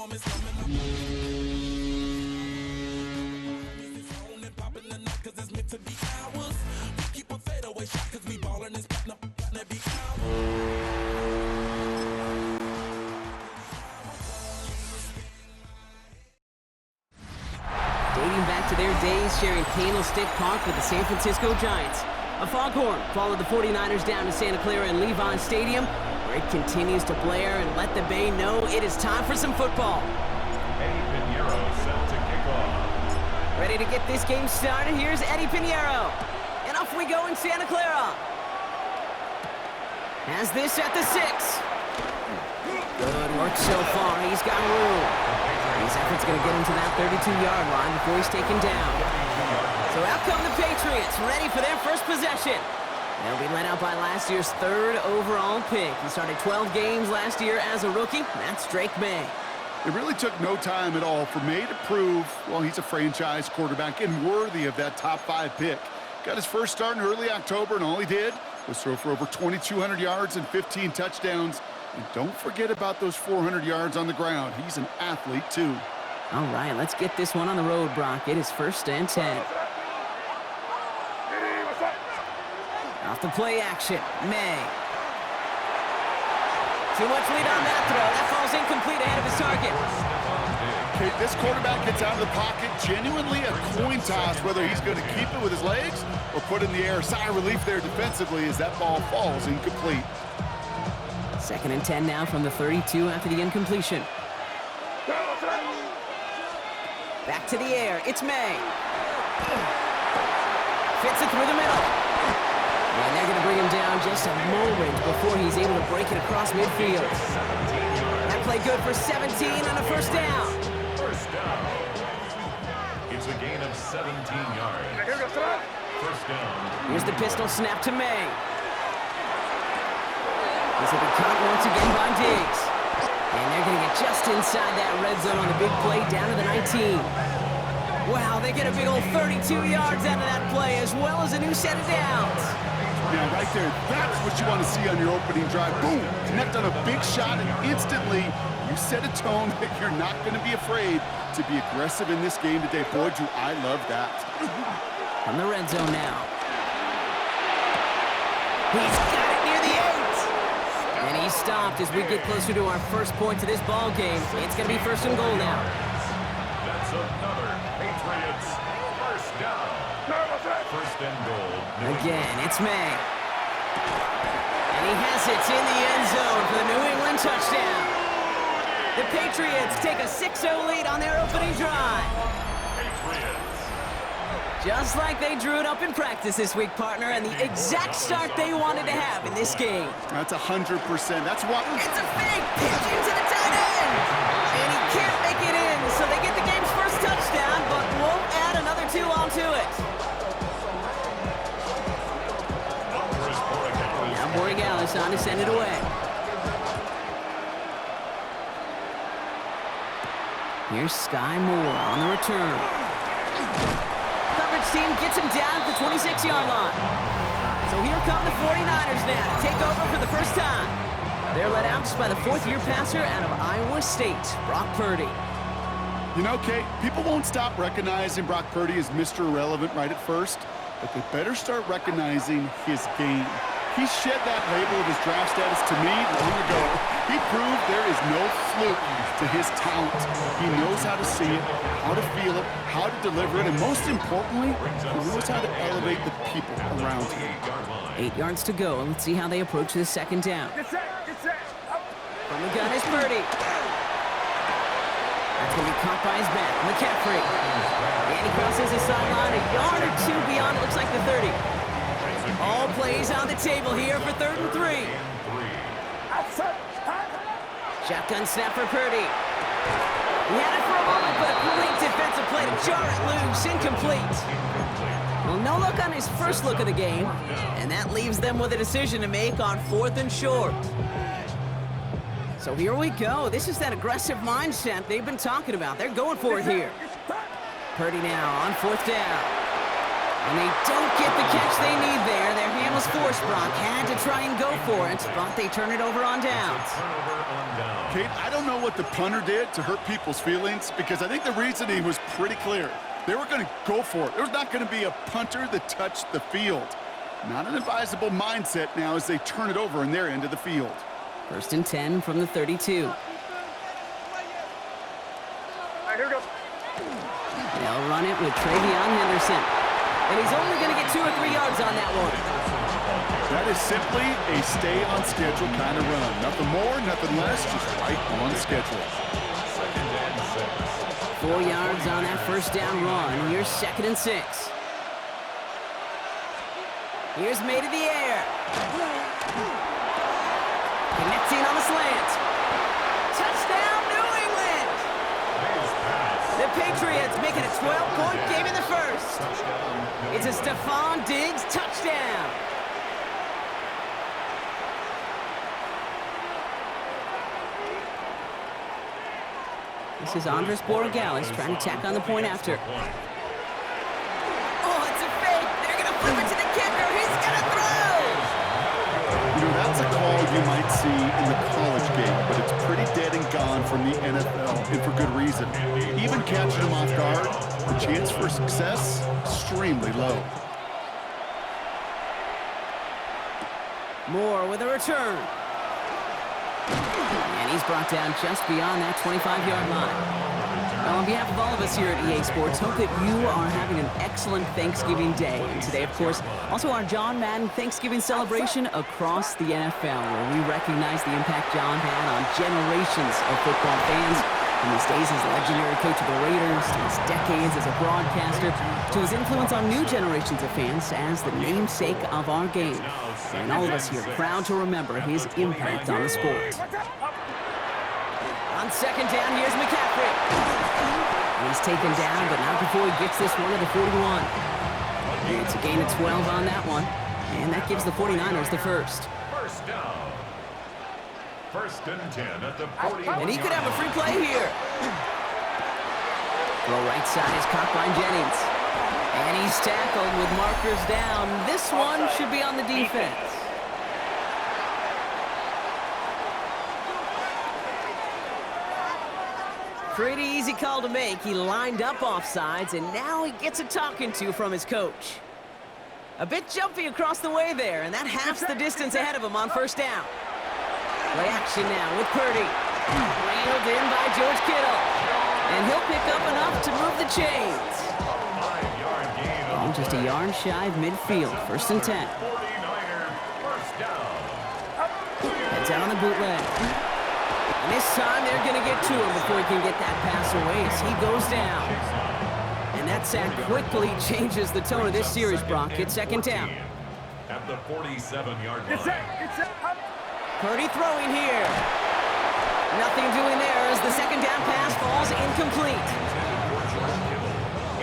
Dating back to their days sharing Candlestick Park with the San Francisco Giants. A foghorn followed the 49ers down to Santa Clara and Levi Stadium, where it continues to blare and let the Bay know it is time for some football. Eddie Pinheiro set to kick off. Ready to get this game started, here's Eddie Pinheiro. And off we go in Santa Clara. Has this at the 6. Good work so far, he's got room. His effort's going to get him to that 32-yard line before he's taken down. So out come the Patriots, ready for their first possession. They'll be led out by last year's 3rd overall pick. He started 12 games last year as a rookie. That's Drake May. It really took no time at all for May to prove, well, he's a franchise quarterback and worthy of that top 5 pick. Got his first start in early October, and all he did was throw for over 2,200 yards and 15 touchdowns. And don't forget about those 400 yards on the ground. He's an athlete, too. All right, let's get this one on the road, Brock. It is 1st and 10. Off the play action, May. Too much lead on that throw. That falls incomplete ahead of his target. Okay, this quarterback gets out of the pocket, genuinely a coin toss, whether he's going to keep it with his legs or put it in the air. Sigh of relief there defensively as that ball falls incomplete. 2nd and 10 now from the 32 after the incompletion. Back to the air, it's May. Fits it through the middle. And they're going to bring him down just a moment before he's able to break it across midfield. That play good for 17 and a first down. First down. It's a gain of 17 yards. First down. Here's the pistol snap to May. This will be caught once again by Diggs. And they're going to get just inside that red zone on the big play down to the 19. Wow, they get a big old 32 yards out of that play as well as a new set of downs. Yeah, right there. That's what you want to see on your opening drive. Boom! Connect on a big shot, and instantly you set a tone that you're not going to be afraid to be aggressive in this game today. Boy, do I love that. From the red zone now. He's got it near the 8. And he's stopped as we get closer to our first point to this ball game. It's going to be 1st and goal now. That's another Patriots first down. 1st and goal. Again, it's May. And he has it in the end zone for the New England touchdown. The Patriots take a 6-0 lead on their opening drive. Patriots. Just like they drew it up in practice this week, partner, and the exact start they wanted to have in this game. That's 100%. That's what... It's a fake pitch into the tight end. And he can't make it in, so they get the game's first touchdown, but won't add another 2 onto it. Now Borregales on to send it away. Here's Sky Moore on the return. Coverage team gets him down at the 26-yard line. So here come the 49ers now to take over for the first time. They're led out by the 4th-year passer out of Iowa State, Brock Purdy. You know, Kate, people won't stop recognizing Brock Purdy as Mr. Irrelevant right at first, but they better start recognizing his game. He shed that label of his draft status to me long ago. He proved there is no fluke to his talent. He knows how to see it, how to feel it, how to deliver it, and most importantly, he knows how to elevate the people around him. 8 yards to go, and let's see how they approach this 2nd down. From the gun is Purdy. That's going to be caught by his back. McCaffrey. And he crosses the sideline a yard or 2 beyond, it looks like the 30. All plays on the table here for 3rd and 3. Shotgun snap for Purdy. He had it for a moment, but a great defensive play to jar it loose. Incomplete. Well, no look on his first look of the game, and that leaves them with a decision to make on 4th and short. So here we go. This is that aggressive mindset they've been talking about. They're going for it here. Purdy now on 4th down. And they don't get the catch they need there. Their hand was forced. Brock had to try and go for it, but they turn it over on downs. Kate, I don't know what the punter did to hurt people's feelings, because I think the reasoning was pretty clear. They were going to go for it. There's not going to be a punter that touched the field. Not an advisable mindset now as they turn it over in their end of the field. 1st and 10 from the 32. All right, here we go. They'll run it with Travion Henderson. And he's only going to get 2 or 3 yards on that one. That is simply a stay-on-schedule kind of run. Nothing more, nothing less, just right on schedule. 4 yards on that 1st down run. Here's 2nd and 6. Here's made in the air. Connecting on the slant. Touchdown, New England! The Patriots make it a 12-point game in the 1st. It's a Stephon Diggs touchdown. This is Andres Borregales trying to tack on the point after. Oh, it's a fake. They're going to flip it to the kicker. He's going to throw. You know, that's a call you might see in the college game, but it's pretty dead and gone from the NFL, and for good reason. Even catching them off guard, the chance for success, extremely low. Moore with a return. And he's brought down just beyond that 25-yard line. Now, on behalf of all of us here at EA Sports, hope that you are having an excellent Thanksgiving day. And today, of course, also our John Madden Thanksgiving celebration across the NFL, where we recognize the impact John had on generations of football fans, from his days as legendary coach of the Raiders, to his decades as a broadcaster, to his influence on new generations of fans as the namesake of our game. And all of us here proud to remember his impact on the sport. On 2nd down, here's McCaffrey. And he's taken down, but not before he gets this one to the 41. And it's a gain of 12 on that one. And that gives the 49ers the 1st. 1st down. 1st and 10 at the 41. And he could have a free play here. Throw right side is caught by Jennings. And he's tackled with markers down. This one should be on the defense. Pretty easy call to make. He lined up offsides, and now he gets a talking to from his coach. A bit jumpy across the way there, and that halves the distance ahead of him on 1st down. Play action now with Purdy. Reeled in by George Kittle. And he'll pick up enough to move the chains. Just a yard shy of midfield. 1st and 10. Heads out on the bootleg. And this time they're going to get to him before he can get that pass away as he goes down. And that sack quickly changes the tone of this series, Brock. It's 2nd down. At the 47-yard line. Purdy throwing here. Nothing doing there as the 2nd down pass falls incomplete.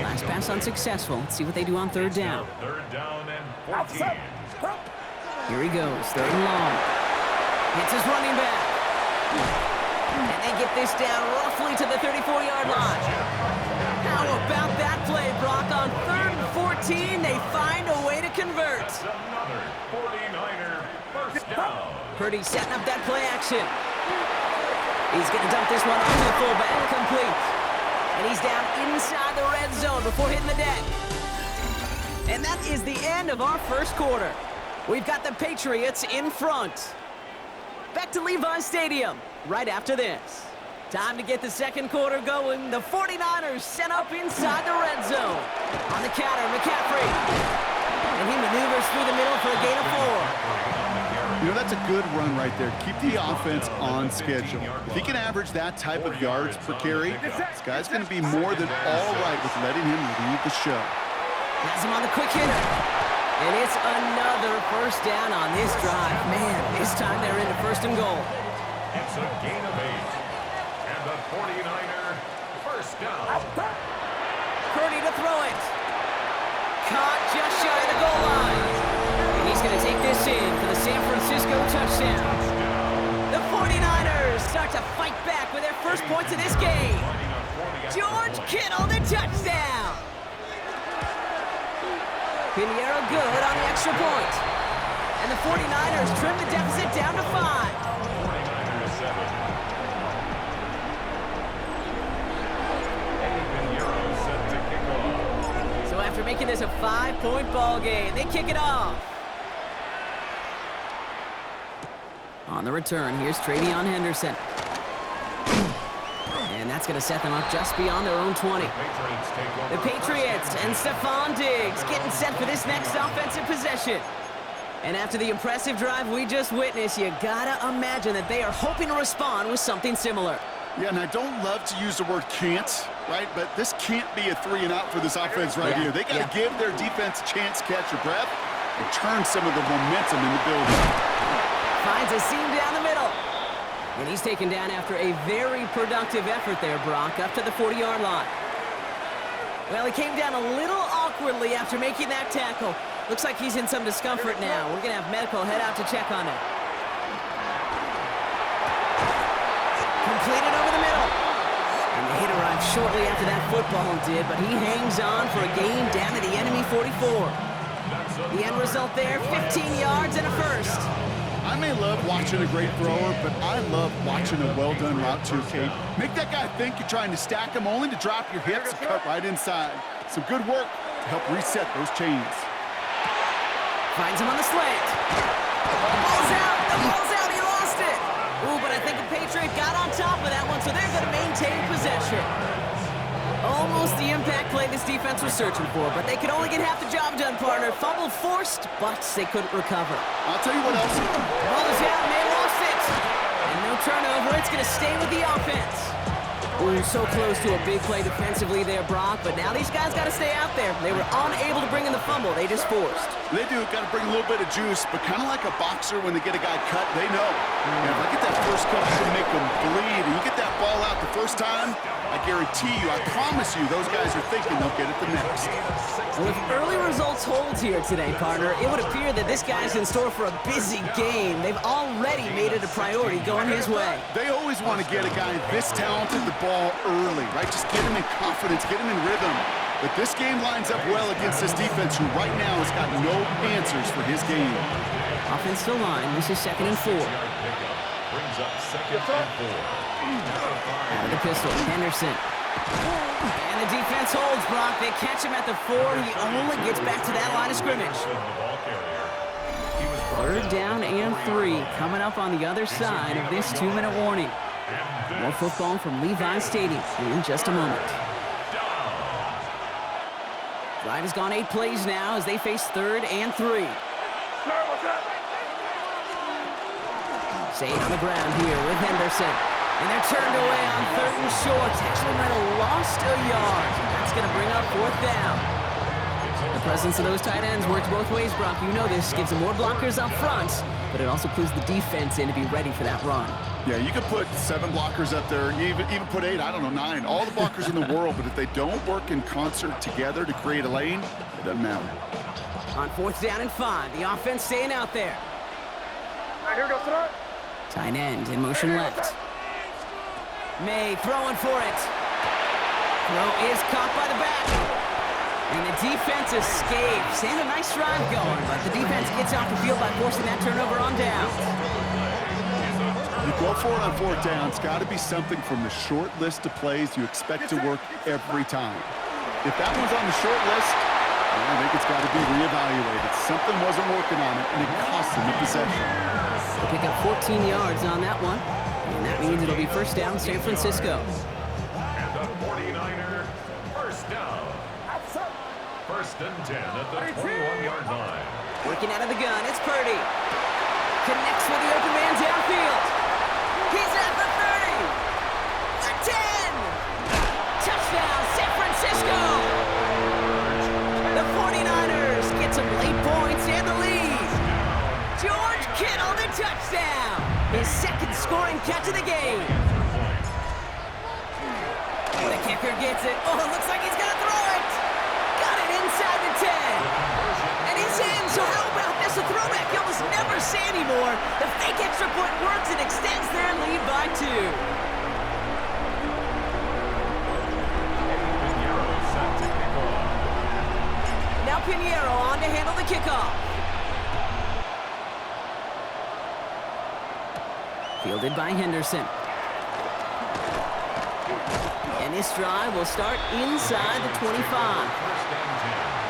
Last pass unsuccessful. Let's see what they do on 3rd down. 3rd down and 14. Here he goes, 3rd and long. Hits his running back. And they get this down roughly to the 34-yard line. How about that play, Brock? On 3rd and 14, they find a way to convert. That's another 49er 1st down. Purdy setting up that play action. He's going to dump this one onto the fullback. Complete. And he's down inside the red zone before hitting the deck. And that is the end of our 1st quarter. We've got the Patriots in front. Back to Levi's Stadium right after this. Time to get the 2nd quarter going. The 49ers set up inside the red zone. On the counter, McCaffrey. And he maneuvers through the middle for a gain of 4. You know, that's a good run right there. Keep the offense on schedule. If he can average that type of yards per carry, this guy's going to be more than all right with letting him lead the show. Has him on the quick hitter. And it's another 1st down on this drive. Man, this time they're into 1st and goal. It's a gain of 8. And the 49er 1st down. Purdy to throw it. Caught just shy of the goal line. And he's going to take this in for the San Francisco touchdown. The 49ers start to fight back with their 1st points of this game. George Kittle, the touchdown. Pinheiro good on the extra point. And the 49ers trim the deficit down to 5. 49ers 7. Eddie Pinheiro set to kick off. So after making this a 5-point ball game, they kick it off. On the return, here's Travion Henderson. And that's going to set them up just beyond their own 20. The Patriots and Stephon Diggs getting set for this next offensive possession. And after the impressive drive we just witnessed, you gotta imagine that they are hoping to respond with something similar. Yeah, and I don't love to use the word can't, right? But this can't be a 3-and-out for this offense right here. They got to give their defense a chance to catch your breath and turn some of the momentum in the building. Finds a seam down the middle. And he's taken down after a very productive effort there, Brock, up to the 40-yard line. Well, he came down a little awkwardly after making that tackle. Looks like he's in some discomfort now. We're going to have medical head out to check on it. Completed over the middle. And the hit arrived shortly after that football did, but he hangs on for a gain down to the enemy 44. The end result there, 15 yards and a first. I may love watching a great thrower, but I love watching a well-done route too, Kate. Make that guy think you're trying to stack him only to drop your hips and cut right inside. Some good work to help reset those chains. Finds him on the slant. The ball's out. The ball's out. He lost it. Ooh, but I think the Patriot got on top of that one, so they're going to maintain possession. Almost the impact play this defense was searching for, but they could only get half the job done, partner. Fumble forced, but they couldn't recover. I'll tell you what else. The ball is out, and they lost it. And no turnover. It's going to stay with the offense. Ooh, so close to a big play defensively there, Brock, but now these guys got to stay out there. They were unable to bring in the fumble. They just forced. They do. Got to bring a little bit of juice, but kind of like a boxer when they get a guy cut, they know. And if I get that first cut, I can make them bleed. And you get that ball out the first time, I guarantee you, I promise you, those guys are thinking they'll get it the next. Well, if early results hold here today, partner, it would appear that this guy's in store for a busy game. They've already made it a priority going his way. They always want to get a guy this talented the ball early, right? Just get him in confidence, get him in rhythm. But this game lines up well against this defense who right now has got no answers for his game. Offensive line, this is 2nd and 4. Brings up 2nd and 4. Out of the pistol, Henderson. And the defense holds, Brock. They catch him at the 4. He only gets back to that line of scrimmage. 3rd down and 3 coming up on the other side of this 2-minute warning. More football from Levi Stadium in just a moment. Drive has gone 8 plays now as they face 3rd and 3. Staying on the ground here with Henderson. And they're turned away on 3rd and short. Actually might have lost a yard. That's going to bring up 4th down. The presence of those tight ends works both ways, Brock. You know this. Gives them more blockers up front, but it also clues the defense in to be ready for that run. Yeah, you could put 7 blockers up there, even put 8, I don't know, 9. All the blockers in the world, but if they don't work in concert together to create a lane, it doesn't matter. On 4th down and 5, the offense staying out there. Tight end in motion left. May throwing for it. Throw is caught by the back. And the defense escapes. And a nice drive going, but the defense gets off the field by forcing that turnover on down. You go for it on 4th down. It's got to be something from the short list of plays you expect to work every time. If that one's on the short list, I think it's got to be reevaluated. Something wasn't working on it, and it cost them the possession. They pick up 14 yards on that one. And that means it'll be 1st down, San Francisco. And the 49er, 1st down. 1st and 10 at the 21-yard line. Working out of the gun, it's Purdy. Connects with the open man downfield. He's at the 30. The 10. Touchdown, San Francisco. The 49ers get some late points and the lead. George Kittle, the touchdown. His 2nd scoring catch of the game. The kicker gets it. Oh, it looks like he's going to throw it. Got it inside the 10. And he's in, so how about this? A throwback you almost never see anymore. The fake extra point works and extends their lead by 2. Now Pinheiro on to the kickoff. Fielded by Henderson. And this drive will start inside the 25.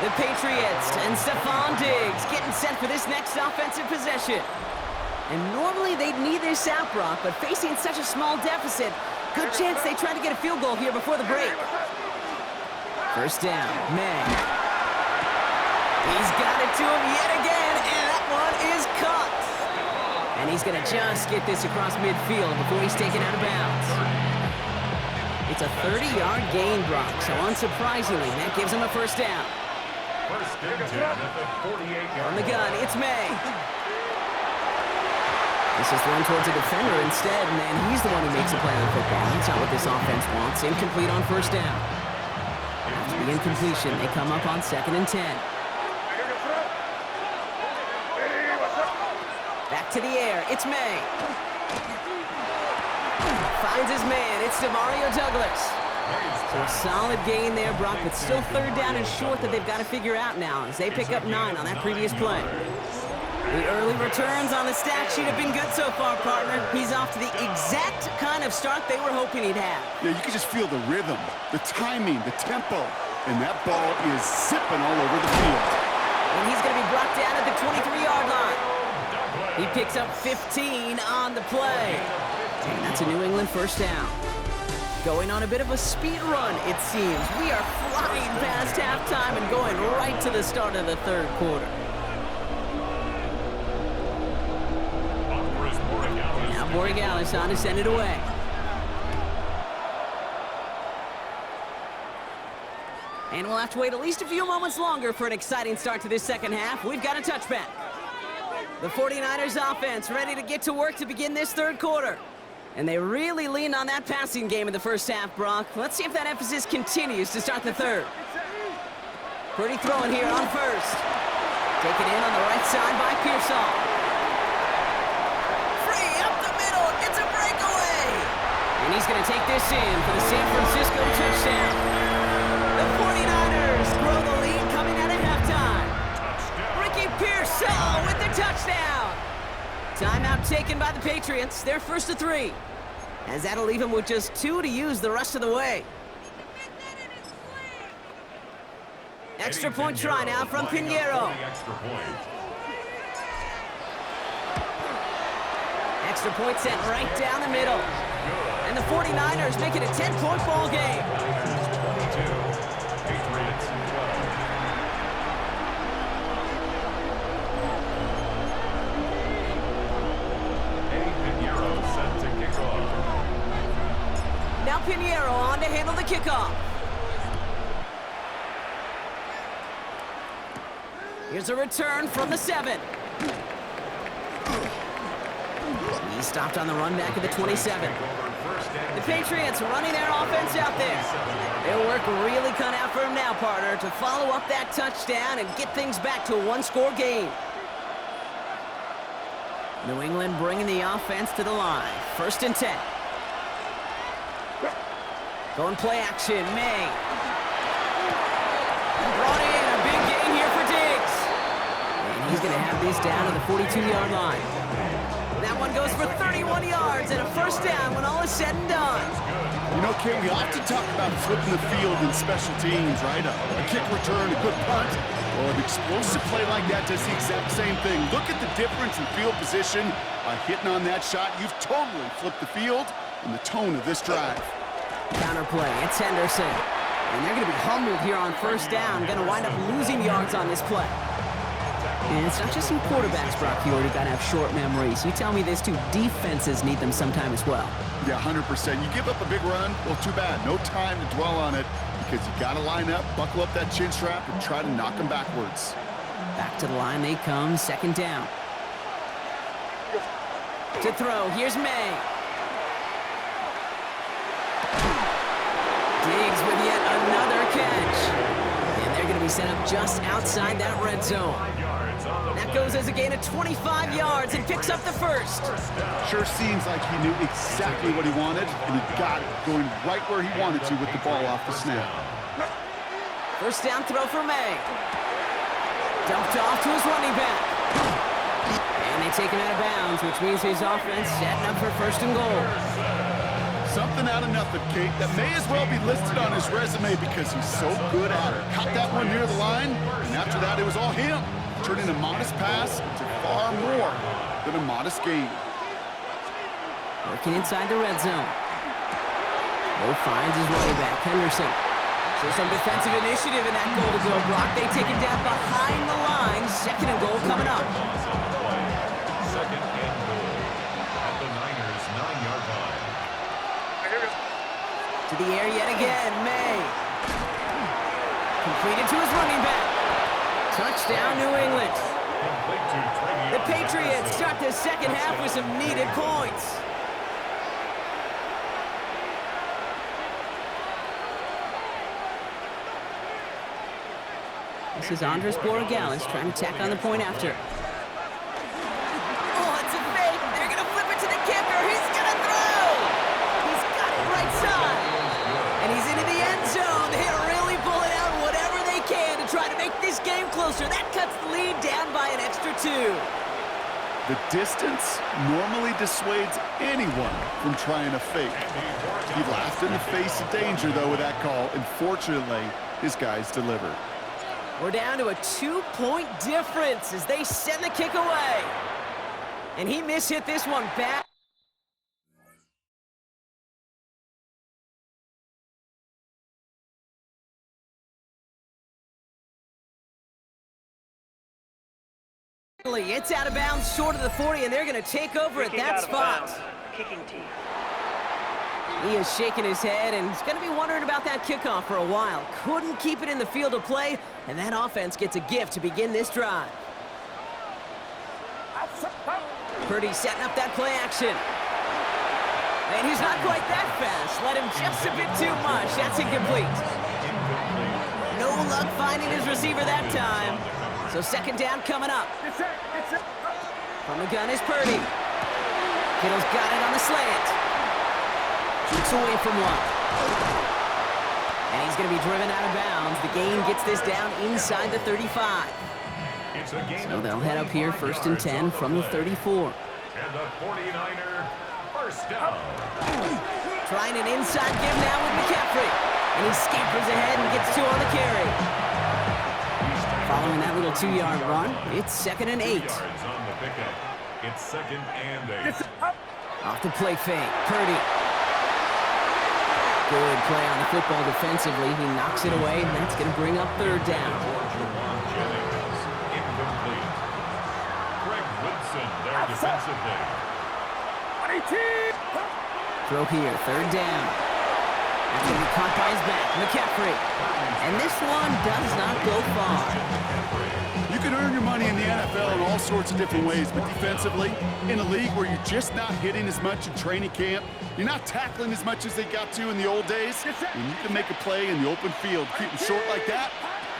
The Patriots and Stephon Diggs getting set for this next offensive possession. And normally they'd need this out, Brock, but facing such a small deficit, good chance they try to get a field goal here before the break. First down, May. He's got it to him yet again, and that one is caught. And he's going to just get this across midfield before he's taken out of bounds. It's a 30-yard gain, Brock, so unsurprisingly, that gives him a first down. First and 10 at the 48-yard On the gun, it's May. This is thrown towards a defender instead, and he's the one who makes a play on football. That's not what this offense wants. Incomplete on first down. After the incompletion, they come up on 2nd and 10. Back to the air, it's May. Finds his man, it's Demario Douglas. So a solid gain there, Brock, but still 3rd down and short that they've got to figure out now as they pick up 9 on that previous play. The early returns on the stat sheet have been good so far, partner. He's off to the exact kind of start they were hoping he'd have. Yeah, you can just feel the rhythm, the timing, the tempo, and that ball is zipping all over the field. And he's going to be brought down at the 23-yard line. He picks up 15 on the play. And that's a New England first down. Going on a bit of a speed run, it seems. We are flying past halftime and going right to the start of the 3rd quarter. Now Borregales on to send it away. And we'll have to wait at least a few moments longer for an exciting start to this second half. We've got a touchback. The 49ers offense ready to get to work to begin this 3rd quarter. And they really leaned on that passing game in the first half, Brock. Let's see if that emphasis continues to start the 3rd. Purdy throwing here on first. Taken in on the right side by Pearsall. Free up the middle. It's a breakaway. And he's going to take this in for the San Francisco touchdown. The 49ers grow the lead coming out of halftime. Ricky Pearsall with the touchdown. Timeout taken by the Patriots. They're 1st to 3. As that'll leave him with just 2 to use the rest of the way. Extra point try now from Pinheiro. Extra point sent right down the middle. And the 49ers make it a 10-point ball game. Now Pinheiro on to handle the kickoff. Here's a return from the 7. He stopped on the run back at the 27. The Patriots running their offense out there. Their work really cut out for him now, partner, to follow up that touchdown and get things back to a 1-score game. New England bringing the offense to the line. 1st and 10. Going play action, May. Brought in a big gain here for Diggs. And he's going to have this down to the 42-yard line. That one goes for 31 yards and a first down when all is said and done. You know, Kate, we often talk about flipping the field in special teams, right? A kick return, a good punt. Well, an explosive play like that does the exact same thing. Look at the difference in field position. By hitting on that shot, you've totally flipped the field and the tone of this drive. Counterplay, it's Henderson. And they're going to be humbled here on first down. Going to wind up losing yards on this play. And it's not just some quarterbacks, Brock, who got to have short memories. You tell me this too, defenses need them sometime as well. Yeah, 100%. You give up a big run, well, too bad. No time to dwell on it because you got to line up, buckle up that chin strap, and try to knock them backwards. Back to the line they come, 2nd down. To throw, here's May. Diggs with yet another catch. And they're going to be set up just outside that red zone. That goes as a gain of 25 yards and picks up the first. Sure seems like he knew exactly what he wanted, and he got it, going right where he wanted to with the ball off the snap. First down throw for May. Dumped off to his running back. And they take him out of bounds, which means his offense setting up for first and goal. Something out of nothing, Kate, that may as well be listed on his resume because he's so good at it. Caught that one near the line, and after that, it was all him, turning a modest pass to far more than a modest gain. Working inside the red zone. Mo finds his running back, Henderson. So some defensive initiative in that goal-to-go block. They take it down behind the line. Second and goal coming up. Second and goal at the Niners' 9-yard line. To the air yet again, May. Completed to his running back. Touchdown, New England. The Patriots start the second half with some needed points. This is Andres Borregales trying to tack on the point after. Oh, it's a fake. They're going to flip it to the kicker. He's going to throw. He's got it right side. And he's into the end zone. They're really pulling out whatever they can to try to make this game closer. That cuts the lead down by an extra 2. The distance normally dissuades anyone from trying to fake. He laughed in the face of danger, though, with that call. And fortunately, his guys delivered. We're down to a 2-point difference as they send the kick away. And he mishit this one back. It's out of bounds short of the 40, and they're going to take over at that spot. Kicking team. He is shaking his head, and he's going to be wondering about that kickoff for a while. Couldn't keep it in the field of play, and that offense gets a gift to begin this drive. Purdy setting up that play action. And he's not quite that fast. Let him just a bit too much. That's incomplete. No luck finding his receiver that time. So second down coming up. From the gun is Purdy. Kittle's got it on the slant. Shoots away from one. And he's going to be driven out of bounds. The gain gets this down inside the 35. So they'll head up here first and 10 from the 34. And the 49er first down. Trying an inside give now with McCaffrey. And he scampers ahead and gets 2 on the carry. Following that little 2-yard run, it's second and 8. Yards on the pickup. It's second and 8. Off the play fake, Purdy. Good play on the football defensively. He knocks it away, and that's going to bring up third down. Jennings, incomplete. Greg Woodson there defensively. Throw here, third down. That's going to be caught by his back, McCaffrey. And this one does not go far. You can earn your money in the NFL in all sorts of different ways, but defensively, in a league where you're just not hitting as much in training camp, you're not tackling as much as they got to in the old days, when you can make a play in the open field, keep them short like that,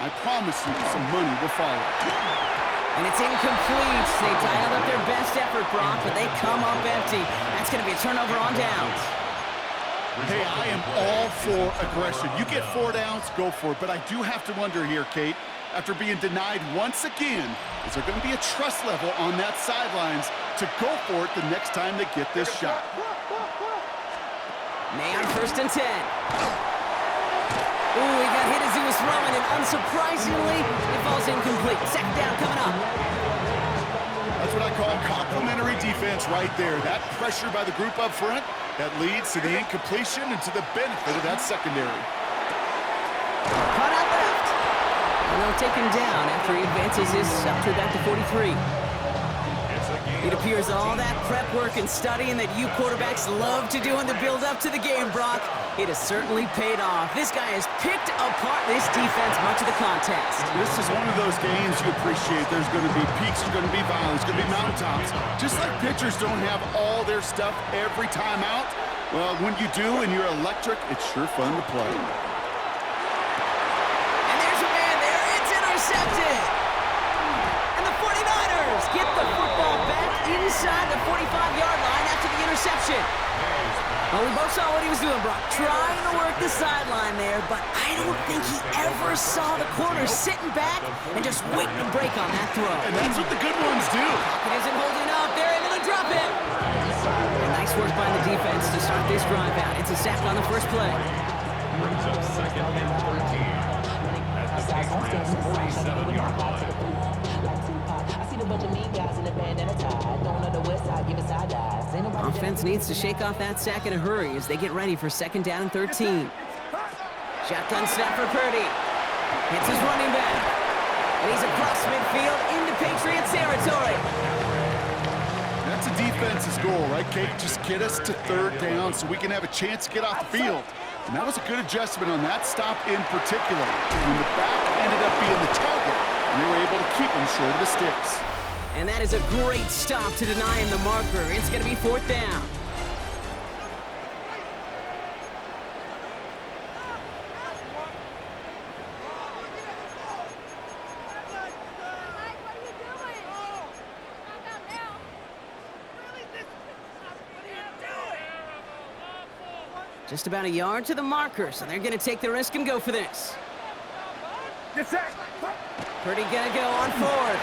I promise you some money will follow. And it's incomplete. They dialed up their best effort, Brock, but they come up empty. That's going to be a turnover on downs. Hey, I am all for aggression. You get 4 downs, go for it. But I do have to wonder here, Kate, after being denied once again, is there going to be a trust level on that sidelines to go for it the next time they get this shot? May on first and 10. Ooh, he got hit as he was throwing, and unsurprisingly, it falls incomplete. Second down coming up. That's what I call complimentary defense right there. That pressure by the group up front, that leads to the incompletion and to the benefit of that secondary. Caught out left. And they'll take him down after he advances his up to about the 43. It appears all that prep work and studying that you quarterbacks love to do in the build-up to the game, Brock, it has certainly paid off. This guy has picked apart this defense much of the contest. This is one of those games you appreciate. There's going to be peaks, there's going to be valleys, there's going to be mountaintops. Just like pitchers don't have all their stuff every time out, well, when you do and you're electric, it's sure fun to play. And there's a man there. It's intercepted. And the 49ers get the football back inside the 45-yard line after the interception. Well, we both saw what he was doing, Brock. Trying to work the sideline there, but I don't think he ever saw the corner sitting back and just waiting to break on that throw. And that's what the good ones do. It isn't holding up. They're able to drop it. And nice work by the defense to start this drive out. It's a sack on the first play. Brings up second and 13 at the Patriots' 47-yard line. Offense needs to shake off that sack in a hurry as they get ready for second down and 13. Shotgun snap for Purdy. Hits his running back. And he's across midfield into Patriots territory. That's a defense's goal, right, Kate? Just get us to third down so we can have a chance to get off the field. And that was a good adjustment on that stop in particular. When the back ended up being the target, and they were able to keep him short of the sticks. And that is a great stop to deny him the marker. It's going to be fourth down. Just about a yard to the marker, so they're going to take the risk and go for this. Purdy going to go on forward.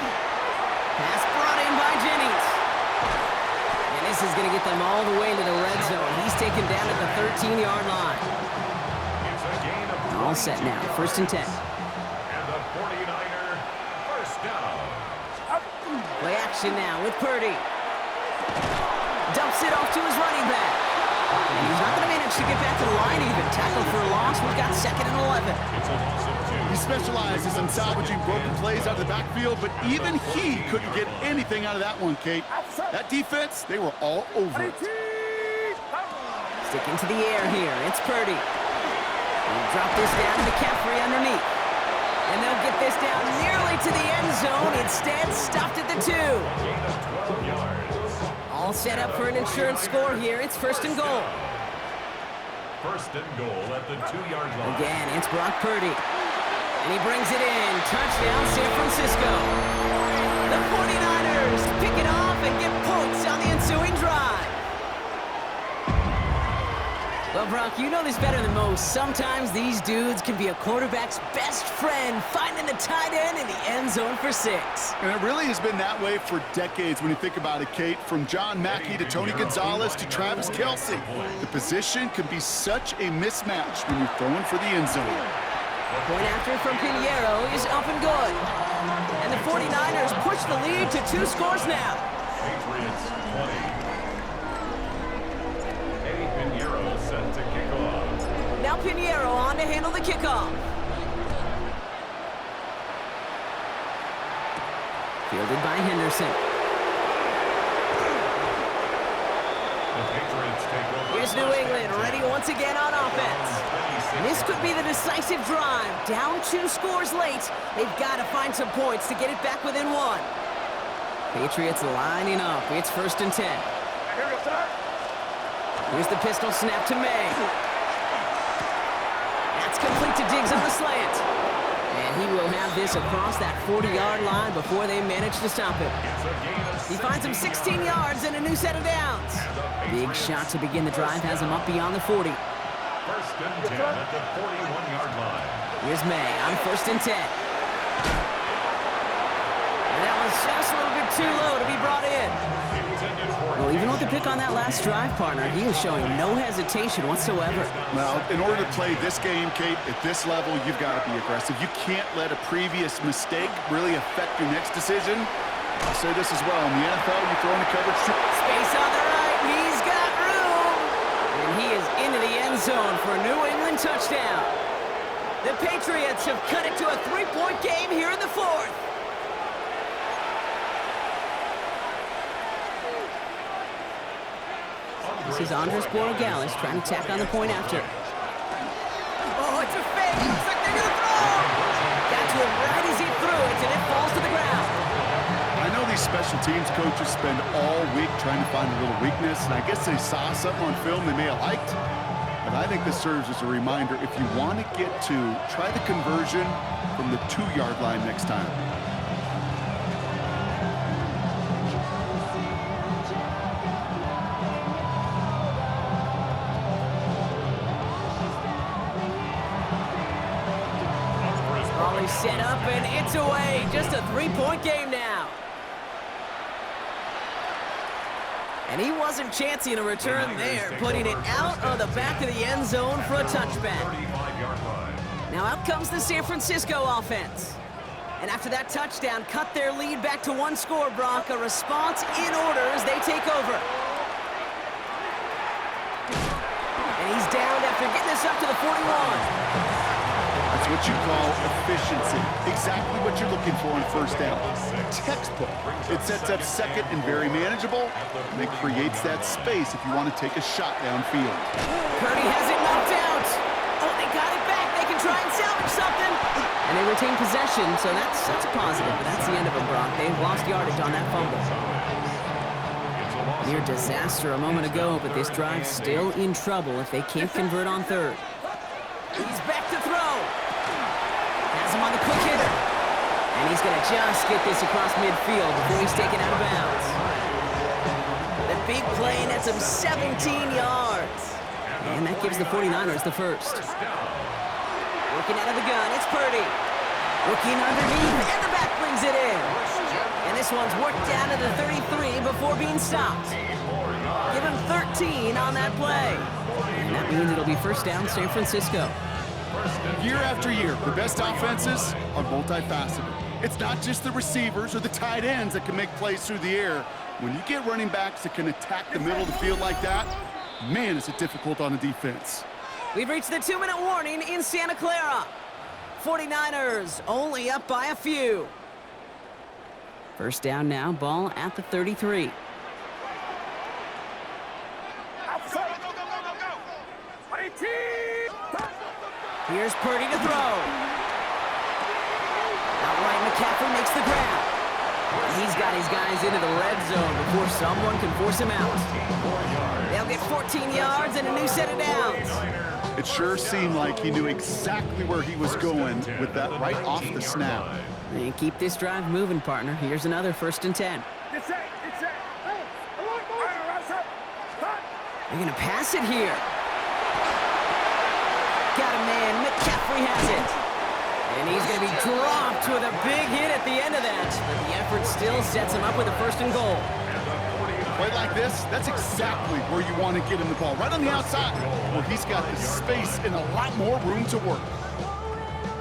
Pass brought in by Jennings. And this is going to get them all the way to the red zone. He's taken down at the 13-yard line. All set now, first and 10. And the 49er first down. Play action now with Purdy. Dumps it off to his running back. And he's not going to manage to get back to the line even. Tackle for a loss. We've got second and 11. It's a loss of 2. He specializes in salvaging broken plays out of the backfield, but even he couldn't get anything out of that one, Kate. That defense, they were all over it. Sticking to the air here. It's Purdy. He'll drop this down to McCaffrey underneath. And they'll get this down nearly to the end zone. Instead, stopped at the 2. Gain of 12 yards. All set up for an insurance score here. It's first and goal. First and goal at the 2-yard line. Again, it's Brock Purdy. And he brings it in. Touchdown, San Francisco. The 49ers pick it off and get points on the ensuing drive. Well, Brock, you know this better than most. Sometimes these dudes can be a quarterback's best friend, finding the tight end in the end zone for 6. And it really has been that way for decades when you think about it, Kate. From John Mackey to Tony Gonzalez to Travis Kelce. The position can be such a mismatch when you're throwing for the end zone. Point after from Pinheiro is up and good. And the 49ers push the lead to 2 scores now. Patriots 20. Eddie Pinheiro set to kick off. Now Pinheiro on to handle the kickoff. Fielded by Henderson. The Patriots take over. Here's New England ready once again on offense. And this could be the decisive drive. Down 2 scores late. They've got to find some points to get it back within 1. Patriots lining up. It's first and 10. Here's the pistol snap to May. That's complete to Diggs on the slant. And he will have this across that 40-yard line before they manage to stop him. He finds him 16 yards and a new set of downs. Big shot to begin the drive has him up beyond the 40. First and 10 at the 41-yard line. Here's May on first and 10. And that was just a little bit too low to be brought in. Well, even with the pick on that last drive, partner, he is showing no hesitation whatsoever. Well, in order to play this game, Kate, at this level, you've got to be aggressive. You can't let a previous mistake really affect your next decision. I'll say this as well. In the NFL, you throw in the coverage. Space on the right. He's got room. And he is into the end zone for a New England touchdown. The Patriots have cut it to a 3-point game here in the 4th. This is Andres Borregales trying to tack on the point after. Oh, it's a fake. Looks like they're going to throw. Got to him right as he threw it, and it falls to the ground. I know these special teams coaches spend all week trying to find a little weakness, and I guess they saw something on film they may have liked. But I think this serves as a reminder, if you want to get to, try the conversion from the 2-yard line next time. he's set up, and it's away. Just a three-point game now. And he wasn't chancing a return there, putting it out of the back of the end zone for a touchback. Now out comes the San Francisco offense. And after that touchdown, cut their lead back to one score, Brock. A response in order as they take over. And he's down after getting this up to the 41. That's what you call efficiency. Exactly what you're looking for in first down. Textbook. It sets up second and very manageable, and it creates that space if you want to take a shot downfield. Purdy has it knocked out. Oh, they got it back. They can try and salvage something. And they retain possession, so that's a positive, but that's the end of it, Brock. They've lost yardage on that fumble. Near disaster a moment ago, but this drive's still in trouble if they can't convert on third. He's back to throw. Has him on the quick hitter. And he's going to just get this across midfield before he's taken out of bounds. The big play nets him 17 yards. And that gives the 49ers the first. Working out of the gun, it's Purdy. Looking underneath, and the back brings it in. And this one's worked down to the 33 before being stopped. Give him 13 on that play. And that means it'll be first down San Francisco. Year after year, the best offenses are multifaceted. It's not just the receivers or the tight ends that can make plays through the air. When you get running backs that can attack the middle of the field like that, man, is it difficult on the defense. We've reached the 2-minute warning in Santa Clara. 49ers only up by a few. First down now, ball at the 33. Here's Purdy to throw. Outright McCaffrey makes the grab. He's got his guys into the red zone before someone can force him out. They'll get 14 yards and a new set of downs. It sure seemed like he knew exactly where he was going with that right off the snap. And keep this drive moving, partner. Here's another 1st and 10. They're going to pass it here. Got a man. McCaffrey has it. And he's going to be dropped with a big hit at the end of that. But the effort still sets him up with a 1st and goal. Play like this, that's exactly where you want to get him the ball. Right on the outside, where he's got the space and a lot more room to work.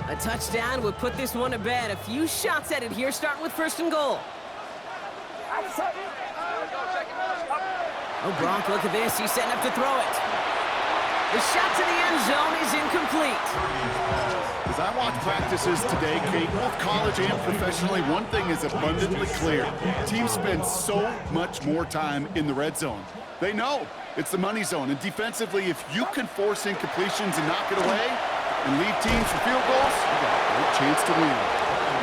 A touchdown would put this one to bed. A few shots at it here, starting with 1st and goal. Oh, Gronk, look at this. He's setting up to throw it. The shot to the end zone is incomplete. As I watch practices today, Kate, both college and professionally, one thing is abundantly clear. Teams spend so much more time in the red zone. They know it's the money zone. And defensively, if you can force incompletions and knock it away and leave teams for field goals, you got a great chance to win.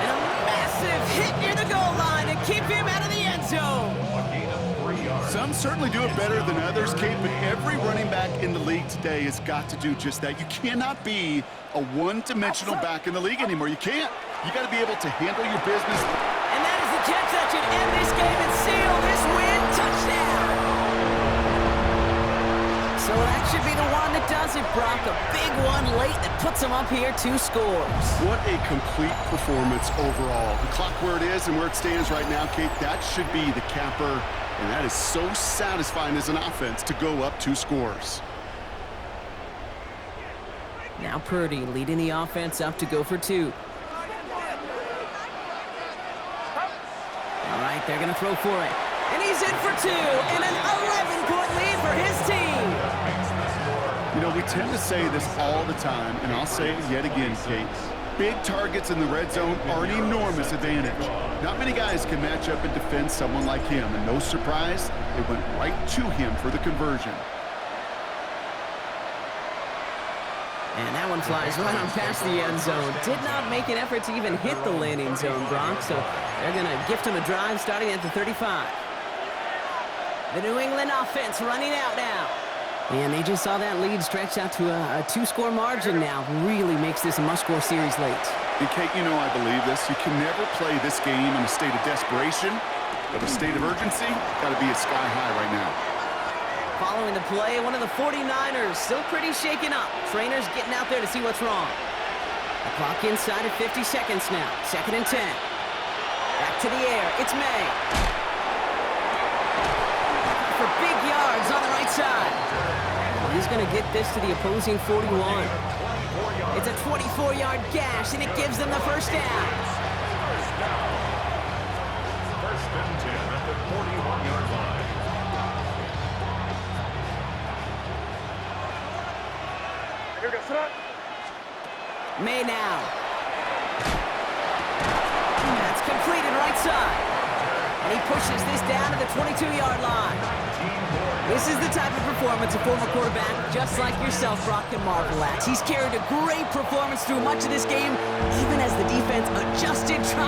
And a massive hit near the goal line to keep him out of the end zone. Some certainly do it better than others, Kate, but every running back in the league today has got to do just that. You cannot be a one-dimensional back in the league anymore. You can't. You got to be able to handle your business. And that is the catch that should end this game and seal this win. Touchdown! So that should be the one that does it, Brock. A big one late that puts him up here 2 scores. What a complete performance overall. The clock where it is and where it stands right now, Kate, that should be the capper. And that is so satisfying as an offense to go up 2 scores. Now Purdy leading the offense up to go for 2. All right, they're going to throw for it. And he's in for 2. And an 11-point lead for his team. You know, we tend to say this all the time, and I'll say it yet again, Kate. Big targets in the red zone are an enormous advantage. Not many guys can match up and defend someone like him, and no surprise, it went right to him for the conversion. And that one flies right on past the end zone. Did not make an effort to even hit the landing zone, Brock, so they're going to gift him a drive starting at the 35. The New England offense running out now. And they just saw that lead stretch out to a 2-score margin now. Really makes this a must-score series late. And Kate, you know I believe this. You can never play this game in a state of desperation, but a state of urgency got to be at sky high right now. Following the play, one of the 49ers still pretty shaken up. Trainers getting out there to see what's wrong. The clock inside of 50 seconds now. 2nd and 10. Back to the air. It's May. For big yards on the right side. Well, he's going to get this to the opposing 41. It's a 24-yard gash, and it gives them the first down. First and 10 at the 41-yard line. May now. That's completed right side. And he pushes this down to the 22-yard line. This is the type of performance a former quarterback, just like yourself, Brock, can marvel at. He's carried a great performance through much of this game, even as the defense adjusted, trying